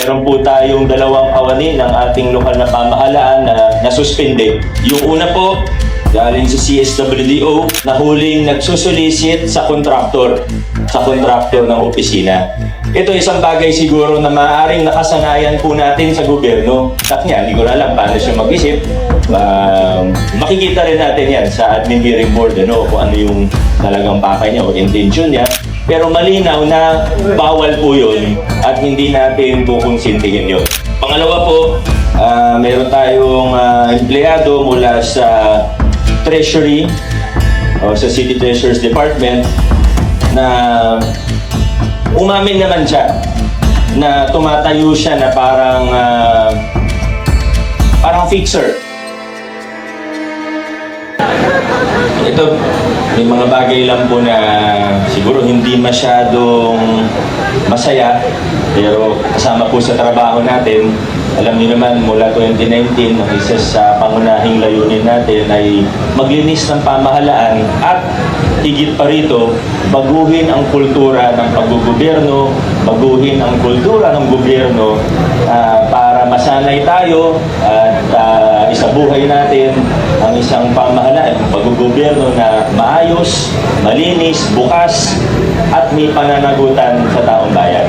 meron po tayong dalawang kawani ng ating lokal na pamahalaan na nasuspende. Yung una po, galing sa CSWDO na huling nagsusolicit sa kontraktor ng opisina. Ito isang bagay siguro na maaaring nakasanayan po natin sa gobyerno. At nga, hindi ko na alam paano siya mag-isip. Makikita rin natin yan sa admin hearing board, kung ano yung talagang pakay niya o intention niya. Pero malinaw na bawal po yun at hindi natin kukonsintihin yun. Pangalawa po, meron tayong empleyado mula sa Treasury o sa City Treasurer's Department na umamin naman siya na tumatayo siya na parang fixer. Ito, may mga bagay lang po na siguro hindi masyadong masaya, pero kasama po sa trabaho natin. Alam niyo naman, mula 2019, ang isa sa pangunahing layunin natin ay maglinis ng pamahalaan at higit pa rito, baguhin ang kultura ng paggogobyerno, baguhin ang kultura ng gobyerno para masanay tayo at isabuhay natin ang isang pamahalaan, paggogobyerno na maayos, malinis, bukas at may pananagutan sa taong bayan.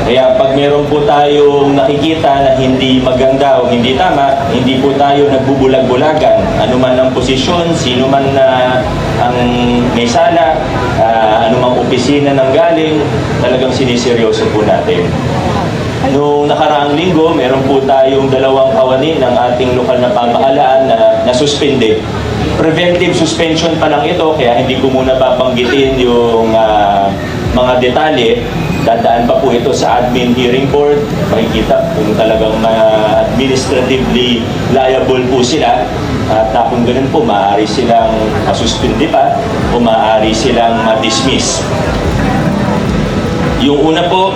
Kaya pag meron po tayong nakikita na hindi maganda o hindi tama, hindi po tayo nagbubulag-bulagan. Ano man ang posisyon, sino man ang may sala, anumang opisina nang galing, talagang siniseryoso po natin. Noong nakaraang linggo, meron po tayong dalawang kawani ng ating lokal na pamahalaan na nasuspende. Preventive suspension pa lang ito, kaya hindi ko muna babanggitin yung mga detalye. Dadaan pa po ito sa admin hearing board. Makikita kung talagang administratively liable po sila. At kung ganun po, maaari silang masuspindi pa o maaari silang ma-dismiss. Yung una po,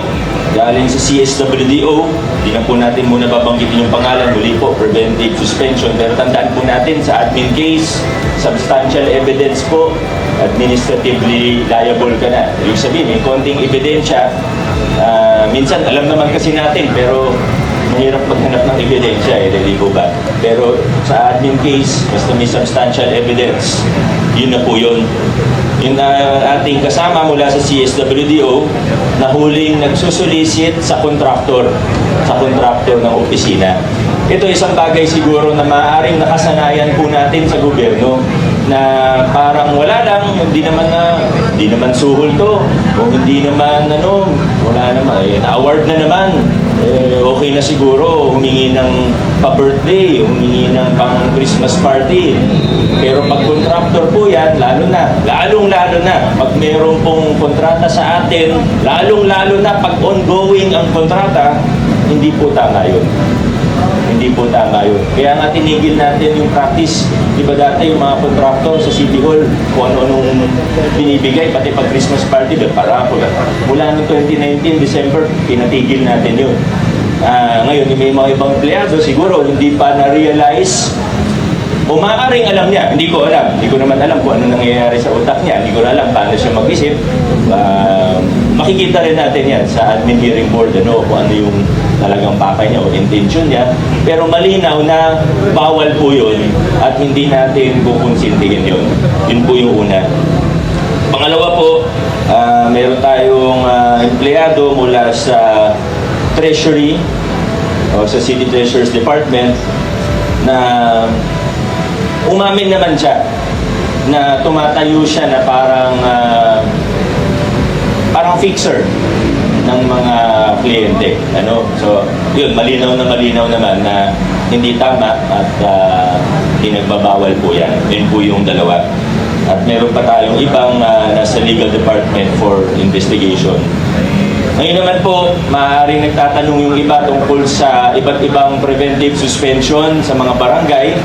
galing sa CSWDO, hindi na po natin muna babanggitin yung pangalan, muli po, preventive suspension. Pero tandaan po natin sa admin case, substantial evidence po, administratively liable ka na. Ibig sabihin, may konting ebidensya. Minsan, alam naman kasi natin, pero mahirap maghanap ng ebidensya, hindi po ba? Pero sa admin case, basta may substantial evidence, yun na po yun. Yung ating kasama mula sa CSWDO na huling nagsusolicit sa kontraktor ng opisina. Ito isang bagay siguro na maaaring nakasanayan po natin sa gobyerno na parang wala lang, hindi naman suhol to, o hindi naman wala naman, na-award na naman. Okay na siguro humingi ng pa-birthday, humingi ng pang-Christmas party. Pero pag contractor po yan, lalong-lalo na pag mayroon pong kontrata sa atin, lalong-lalo na pag ongoing ang kontrata, hindi po tama yun. Hindi po tama yun. Kaya nga tinigil natin yung practice. Di ba dati yung mga contractor sa City Hall, kung ano-anong binibigay, pati pag Christmas party, mula noong 2019, December, pinatigil natin yun. Ngayon, may mga ibang empleyado, siguro hindi pa na-realize o maaaring alam niya, hindi ko alam. Hindi ko naman alam kung ano nangyayari sa utak niya. Hindi ko na alam paano siya mag-isip. Makikita rin natin yan sa admin hearing board, kung ano yung talagang pakay niya o intention niya. Pero malinaw na bawal po yun at hindi natin kukonsintihin yun. Yun po yung una. Pangalawa po, meron tayong empleyado mula sa Treasury o sa City Treasurer's Department na umamin naman siya na tumatayo siya na parang fixer ng mga kliyente. So, yun, malinaw naman na hindi tama at pinagbabawal po yan. Yun po yung dalawa. At meron pa tayong ibang nasa legal department for investigation. Ngayon naman po, maaaring nagtatanong yung iba tungkol sa iba't ibang preventive suspension sa mga barangay.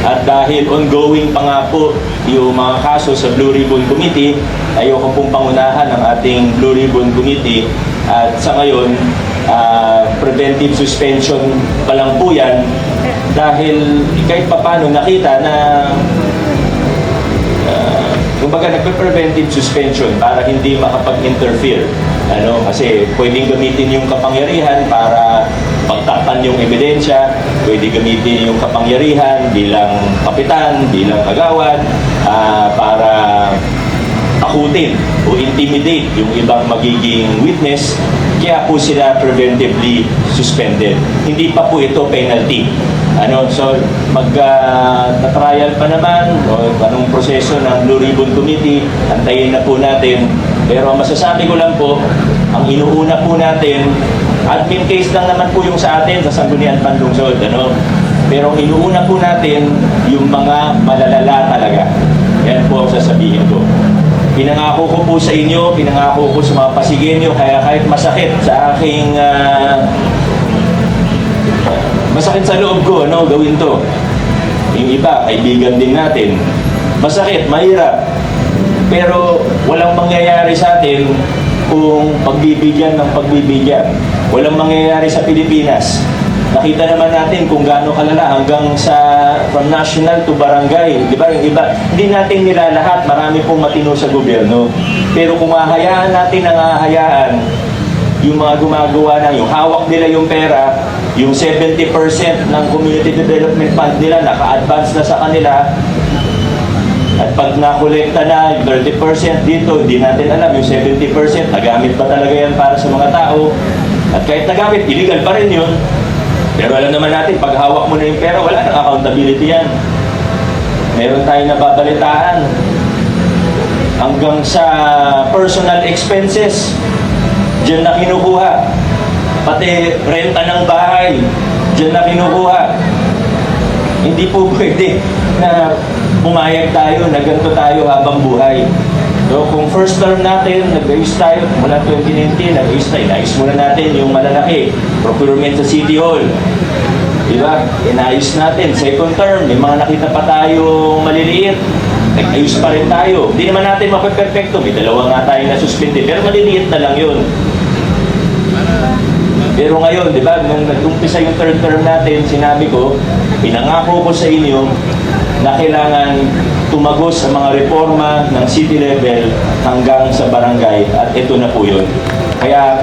At dahil ongoing pa nga po yung mga kaso sa Blue Ribbon Committee, ayoko pong pangunahan ng ating Blue Ribbon Committee. At sa ngayon, preventive suspension pa lang po yan dahil kahit papano nakita na kumbaga nagpe-preventive suspension para hindi makapag-interfere Kasi pwedeng gamitin yung kapangyarihan para pagtakpan yung ebidensya, pwede gamitin yung kapangyarihan bilang kapitan, bilang kagawad, para takutin o intimidate yung ibang magiging witness, kaya po sila preventively suspended. Hindi pa po ito penalty. So mag-trial pa naman, o anong proseso ng Blue Ribbon Committee, antayin na po natin. Pero masasabi ko lang po, ang inuuna po natin, admin case lang naman po yung sa atin sa Sangguniang Panlungsod. Pero ang inuuna po natin, yung mga malalala talaga. Yan po ang sasabihin ko. Pinangako ko po sa inyo, pinangako ko sa mga Pasigenyo, kaya kahit masakit sa aking masakit sa loob ko, gawin to. Yung iba, kaibigan din natin. Masakit, mahirap. Pero walang mangyayari sa atin kung pagbibigyan ng pagbibigyan. Walang mangyayari sa Pilipinas. Nakita naman natin kung gaano kalala hanggang sa from national to barangay. Di ba? Yung iba, hindi natin nila lahat. Marami pong matino sa gobyerno. Pero kung hahayaan natin ang hahayaan, yung mga gumagawa yung hawak nila yung pera, yung 70% ng community development fund nila naka-advance na sa kanila, at pag nakolekta na yung 30% dito, hindi natin alam yung 70% nagamit ba talaga yan para sa mga tao. At kahit nagamit, illegal pa rin yun. Pero alam naman natin, pag hawak mo na yung pera, wala nang accountability yan. Meron tayong nababalitaan hanggang sa personal expenses, diyan na kinukuha. Pati renta ng bahay, diyan na kinukuha. Hindi po pwede na pumayag tayo na ganito tayo habang buhay. So kung first term natin, nag-ayos tayo, mula 2019, nag-ayos tayo, inayos muna natin yung malalaki, procurement sa City Hall. Diba? Inayos natin. Second term, may mga nakita pa tayong maliliit, nag-ayos pa rin tayo. Hindi naman natin mape-perfecto, may dalawa nga tayo na suspended, pero maliliit na lang yun. Pero ngayon, di ba, nung nag-umpisa yung third term natin, sinabi ko, pinangako ko sa inyo na kailangan tumagos sa mga reforma ng city level hanggang sa barangay, at ito na po yun. Kaya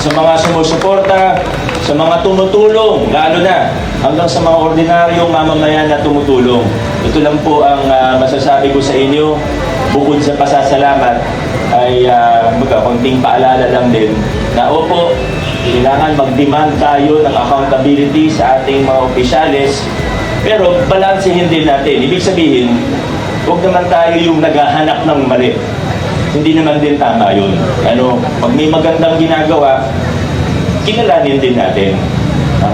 sa mga sumusuporta, sa mga tumutulong, lalo na hanggang sa mga ordinaryong mamamayan na tumutulong, ito lang po ang masasabi ko sa inyo. Bukod sa pasasalamat ay konting paalala lang din na opo, kailangan mag-demand tayo ng accountability sa ating mga opisyales, pero balansehin din natin. Ibig sabihin, huwag naman tayo yung naghahanap ng mali. Hindi naman din tama yun. Pag may magandang ginagawa, kilalanin din natin.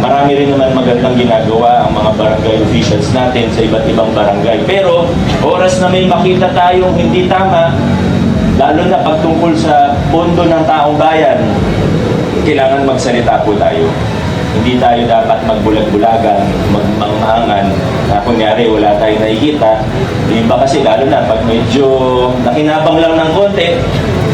Marami rin naman magandang ginagawa ang mga barangay officials natin sa iba't ibang barangay. Pero oras na may makita tayong hindi tama, lalo na pagtungkol sa pondo ng taong bayan, kailangan magsalita po tayo. Hindi tayo dapat magbulag-bulagan, magmanghangan, na kunyari wala tayong nakikita. Yung iba kasi, lalo na pag medyo nakinabang lang ng konti,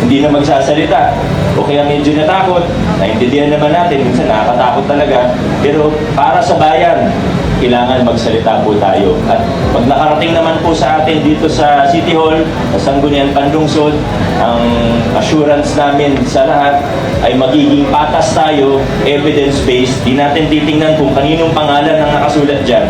hindi na magsasalita. O kaya medyo natakot, naintindihan naman natin, minsan nakakatakot talaga. Pero para sa bayan, kailangan magsalita po tayo. At pag nakarating naman po sa atin dito sa City Hall, sa Sangguniang Panlungsod, ang assurance namin sa lahat ay magiging patas tayo, evidence-based. Di natin titingnan kung kaninong pangalan ang nakasulat dyan.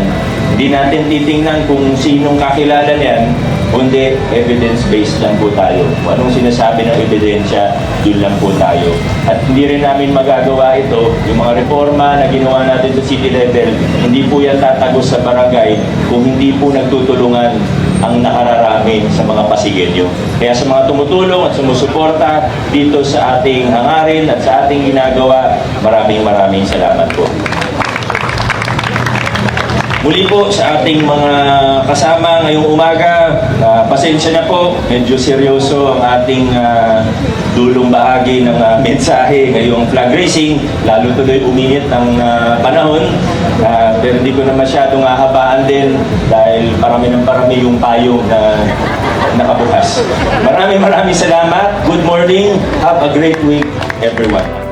Di natin titingnan kung sinong kakilala niyan, kundi evidence-based lang po tayo. Kung anong sinasabi ng ebidensya, yun lang po tayo. At hindi rin namin magagawa ito, yung mga reforma na ginawa natin sa city level, hindi po yan tatagos sa barangay kung hindi po nagtutulungan ang nakararami sa mga Pasigenyo. Kaya sa mga tumutulong at sumusuporta dito sa ating hangarin at sa ating ginagawa, maraming salamat po. Muli po sa ating mga kasama ngayong umaga, pasensya na po, medyo seryoso ang ating dulong bahagi ng mensahe ngayong flag raising, lalo tuloy uminit ng panahon, pero hindi ko na masyadong hahabaan din dahil parami yung payong na nakabukas. Maraming salamat, good morning, have a great week everyone.